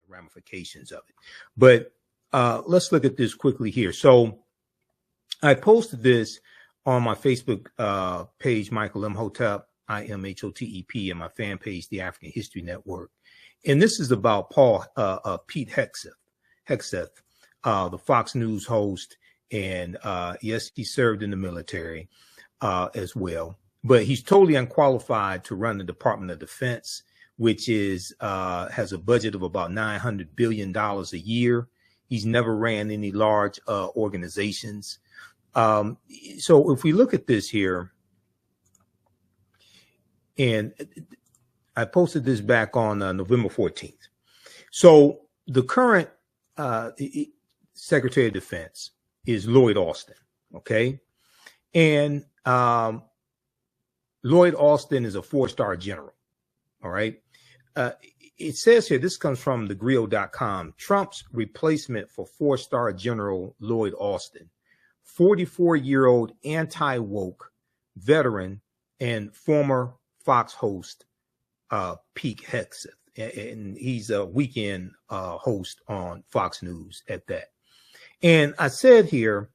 the ramifications of it. But let's look at this quickly here. So I posted this on my Facebook page, Michael Imhotep, Imhotep, and my fan page, the African History Network. And this is about Pete Hegseth, the Fox News host. And yes, he served in the military as well. But he's totally unqualified to run the Department of Defense, which is has a budget of about $900 billion a year. He's never ran any large organizations. So if we look at this here, and I posted this back on November 14th. So the current Secretary of Defense is Lloyd Austin, okay? And Lloyd Austin is a 4-star general, all right? It says here, this comes from thegrio.com, Trump's replacement for 4-star General Lloyd Austin, 44-year-old anti-woke veteran and former Fox host Pete Hegseth, and he's a weekend host on Fox News at that. And I said here,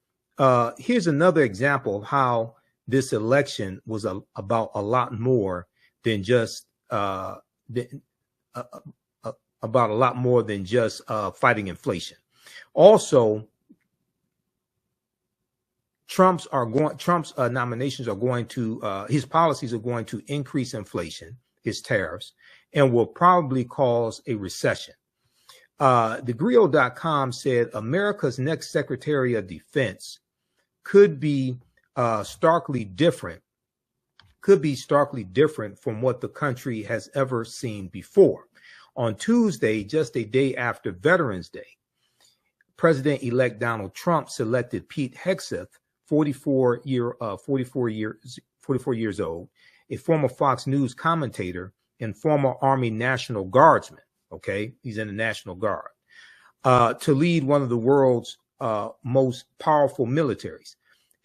here's another example of how this election was about a lot more than just fighting inflation. Also, Trump's nominations are going to his policies are going to increase inflation, his tariffs, and will probably cause a recession. TheGrio.com said America's next Secretary of Defense could be starkly different from what the country has ever seen before. On Tuesday, just a day after Veterans Day, President-elect Donald Trump selected Pete Hegseth, 44 years old, a former Fox News commentator and former Army National Guardsman. Okay, he's in the National Guard, to lead one of the world's most powerful militaries.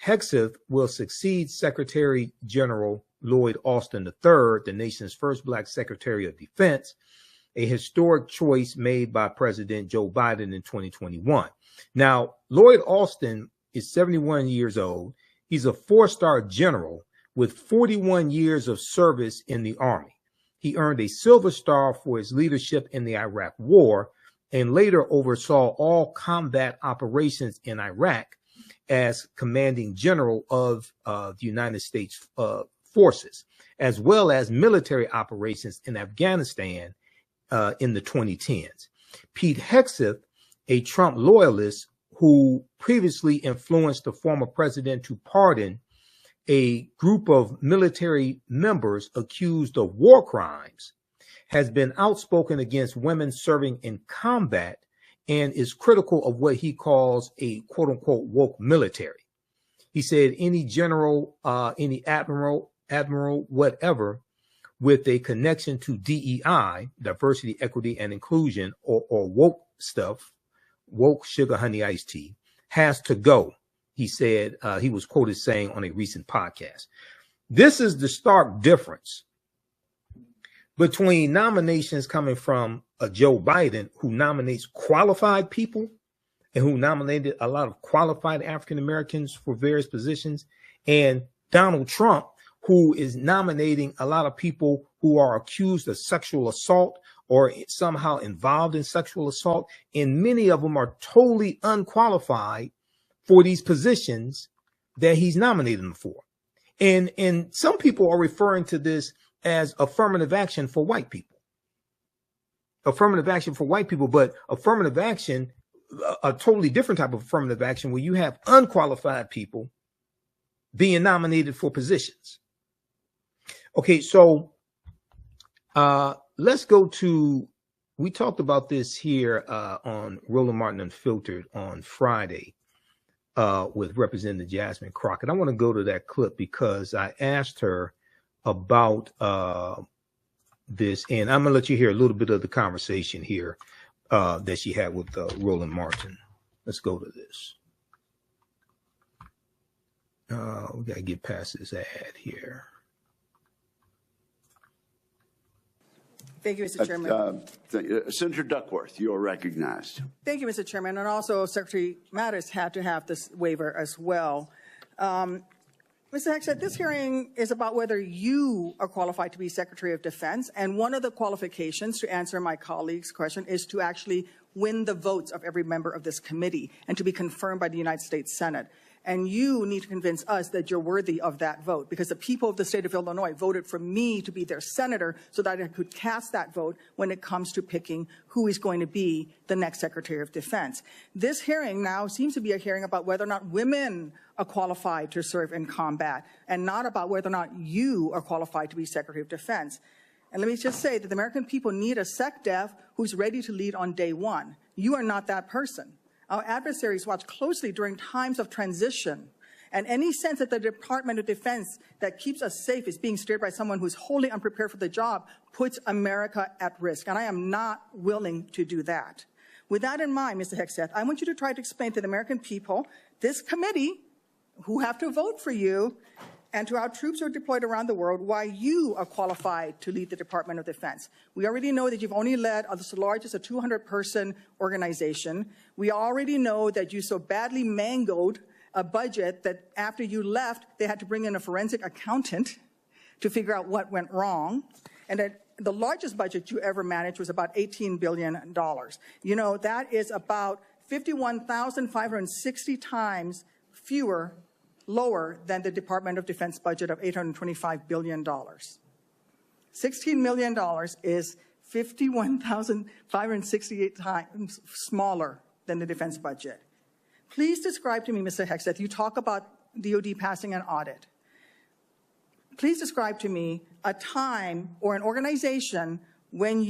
Hegseth will succeed Secretary-General Lloyd Austin III, the nation's first Black Secretary of Defense, a historic choice made by President Joe Biden in 2021. Now, Lloyd Austin is 71 years old. He's a 4-star general with 41 years of service in the Army. He earned a Silver Star for his leadership in the Iraq War and later oversaw all combat operations in Iraq as commanding general of the United States forces, as well as military operations in Afghanistan in the 2010s. Pete Hegseth, a Trump loyalist who previously influenced the former president to pardon a group of military members accused of war crimes, has been outspoken against women serving in combat and is critical of what he calls a quote unquote woke military. He said any general, any admiral, whatever, with a connection to DEI, diversity, equity, and inclusion, or woke stuff, woke sugar, honey, iced tea, has to go. He said, he was quoted saying on a recent podcast. This is the stark difference between nominations coming from a Joe Biden, who nominates qualified people and who nominated a lot of qualified African Americans for various positions, and Donald Trump, who is nominating a lot of people who are accused of sexual assault or somehow involved in sexual assault. And many of them are totally unqualified for these positions that he's nominated them for. And some people are referring to this as affirmative action for white people. Affirmative action for white people, but affirmative action, a totally different type of affirmative action where you have unqualified people being nominated for positions. Okay, so let's go to, we talked about this here on Roland Martin Unfiltered on Friday with Representative Jasmine Crockett. I want to go to that clip because I asked her about this, and I'm going to let you hear a little bit of the conversation here that she had with Roland Martin. Let's go to this. We got to get past this ad here. Thank you, Mr. Chairman. Senator Duckworth, you are recognized. Thank you, Mr. Chairman. And also, Secretary Mattis had to have this waiver as well. Mr. Hegseth, this hearing is about whether you are qualified to be Secretary of Defense. And one of the qualifications, to answer my colleague's question, is to actually win the votes of every member of this committee and to be confirmed by the United States Senate. And you need to convince us that you're worthy of that vote, because the people of the state of Illinois voted for me to be their senator so that I could cast that vote when it comes to picking who is going to be the next Secretary of Defense. This hearing now seems to be a hearing about whether or not women are qualified to serve in combat, and not about whether or not you are qualified to be Secretary of Defense. And let me just say that the American people need a SecDef who's ready to lead on day one. You are not that person. Our adversaries watch closely during times of transition, and any sense that the Department of Defense that keeps us safe is being steered by someone who's wholly unprepared for the job puts America at risk, and I am not willing to do that. With that in mind, Mr. Hegseth, I want you to try to explain to the American people, this committee, who have to vote for you, and to our troops who are deployed around the world, why you are qualified to lead the Department of Defense. We already know that you've only led the largest, a 200-person organization. We already know that you so badly mangled a budget that after you left, they had to bring in a forensic accountant to figure out what went wrong, and that the largest budget you ever managed was about $18 billion. You know, that is about 51,560 times lower than the Department of Defense budget of $825 billion. $16 million is 51,568 times smaller than the defense budget. Please describe to me, Mr. Hegseth, you talk about DOD passing an audit. Please describe to me a time or an organization when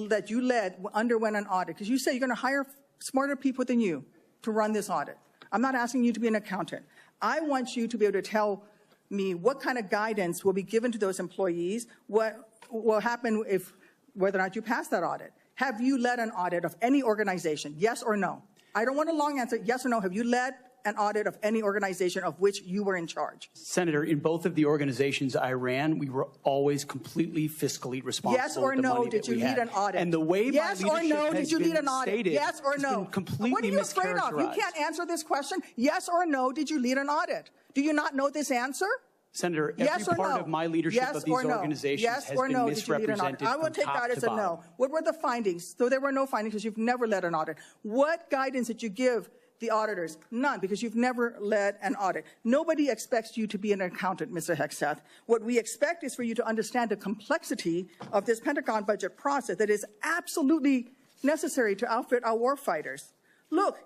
that you led underwent an audit, because you say you're going to hire smarter people than you to run this audit. I'm not asking you to be an accountant. I want you to be able to tell me what kind of guidance will be given to those employees, what will happen if, whether or not you pass that audit. Have you led an audit of any organization, yes or no? I don't want a long answer, yes or no. Have you led an audit of any organization of which you were in charge? Senator, in both of the organizations I ran, we were always completely fiscally responsible. Yes or no, did you lead an audit? And the way yes my leadership or no, did you lead an audit? Stated, yes or no? Completely what are you afraid of? You can't answer this question. Yes or no, did you lead an audit? Do you not know this answer? Senator, every part of my leadership of these organizations has been misrepresented. I will take that as a no. What were the findings? So there were no findings because you've never led an audit. What guidance did you give the auditors? None, because you've never led an audit. Nobody expects you to be an accountant, Mr. Hegseth. What we expect is for you to understand the complexity of this Pentagon budget process that is absolutely necessary to outfit our warfighters. Look,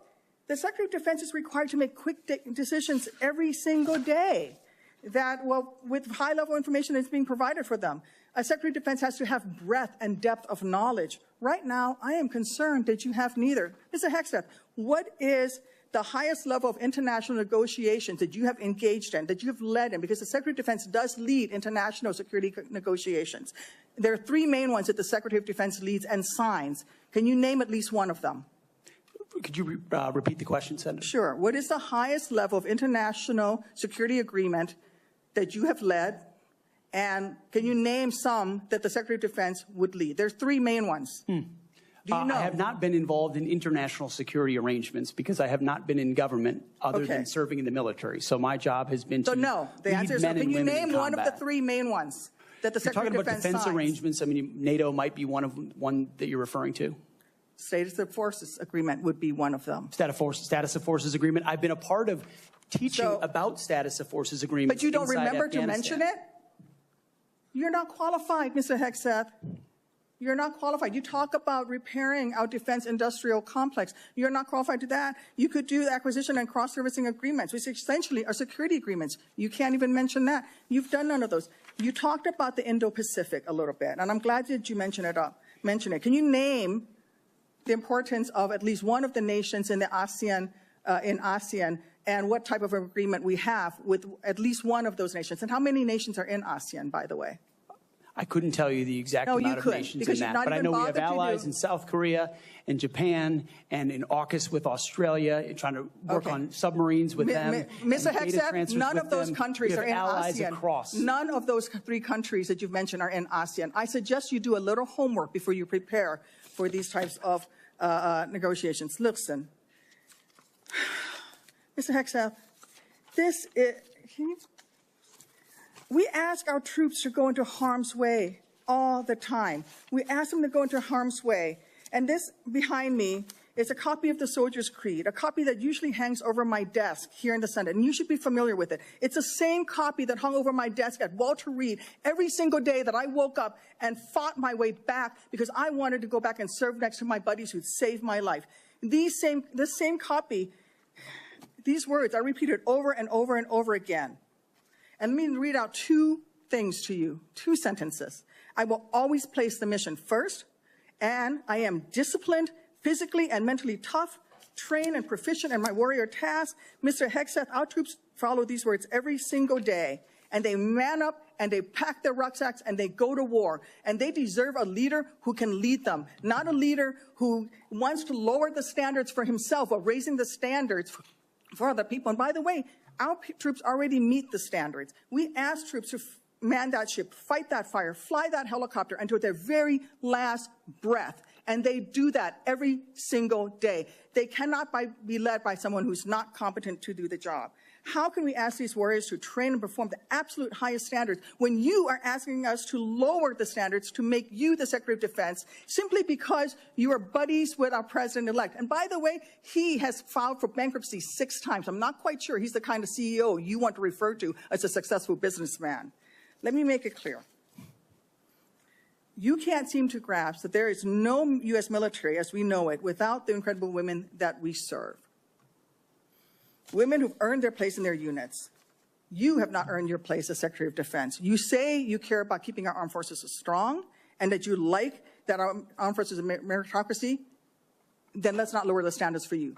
the Secretary of Defense is required to make quick decisions every single day that, well, with high-level information that's being provided for them. A Secretary of Defense has to have breadth and depth of knowledge. Right now, I am concerned that you have neither. Mr. Hegseth, what is the highest level of international negotiations that you have engaged in, that you have led in? Because the Secretary of Defense does lead international security negotiations. There are three main ones that the Secretary of Defense leads and signs. Can you name at least one of them? Could you repeat the question, Senator? Sure. What is the highest level of international security agreement that you have led? And can you name some that the Secretary of Defense would lead? There's three main ones. Do you know? I have not been involved in international security arrangements because I have not been in government other than serving in the military. So my job has been to no. The answer is no. Can you name one of the three main ones that the Secretary of Defense signs? You're talking about defense arrangements. I mean, NATO might be one that you're referring to. Status of Forces Agreement would be one of them. Status of Forces Agreement. I've been a part of teaching about Status of Forces Agreement. But you don't remember to mention it? You're not qualified, Mr. Hegseth. You're not qualified. You talk about repairing our defense industrial complex. You're not qualified to that. You could do acquisition and cross-servicing agreements, which essentially are security agreements. You can't even mention that. You've done none of those. You talked about the Indo-Pacific a little bit, and I'm glad that you mentioned it. Can you name the importance of at least one of the nations in the ASEAN, and what type of agreement we have with at least one of those nations? And how many nations are in ASEAN, by the way? I couldn't tell you the exact No, you amount of couldn't, nations because in you've that, not but I even know we have bothered to allies do- in South Korea and Japan and in AUKUS with Australia, trying to work Okay. on submarines with them. Mr. and data Hegseth, transfers none with of those them. countries We are have in allies ASEAN. across. None of those 3 countries that you've mentioned are in ASEAN. I suggest you do a little homework before you prepare for these types of negotiations. Listen, Mr. Hegseth, this is, we ask our troops to go into harm's way all the time. We ask them to go into harm's way. And this behind me is a copy of the Soldier's Creed, a copy that usually hangs over my desk here in the Senate, and you should be familiar with it. It's the same copy that hung over my desk at Walter Reed every single day that I woke up and fought my way back because I wanted to go back and serve next to my buddies who saved my life. This same copy, these words are repeated over and over and over again. And let me read out 2 things to you, 2 sentences. I will always place the mission first, and I am disciplined, physically and mentally tough, trained and proficient in my warrior task. Mr. Hegseth, our troops follow these words every single day, and they man up and they pack their rucksacks and they go to war. And they deserve a leader who can lead them, not a leader who wants to lower the standards for himself or raising the standards for other people. And by the way, our troops already meet the standards. We ask troops to man that ship, fight that fire, fly that helicopter until their very last breath. And they do that every single day. They cannot be led by someone who's not competent to do the job. How can we ask these warriors to train and perform the absolute highest standards when you are asking us to lower the standards to make you the Secretary of Defense simply because you are buddies with our president-elect? And by the way, he has filed for bankruptcy 6 times. I'm not quite sure he's the kind of CEO you want to refer to as a successful businessman. Let me make it clear. You can't seem to grasp that there is no U.S. military as we know it without the incredible women that we serve. Women who've earned their place in their units. You have not earned your place as Secretary of Defense. You say you care about keeping our armed forces strong and that you like that our armed forces are meritocracy, then let's not lower the standards for you.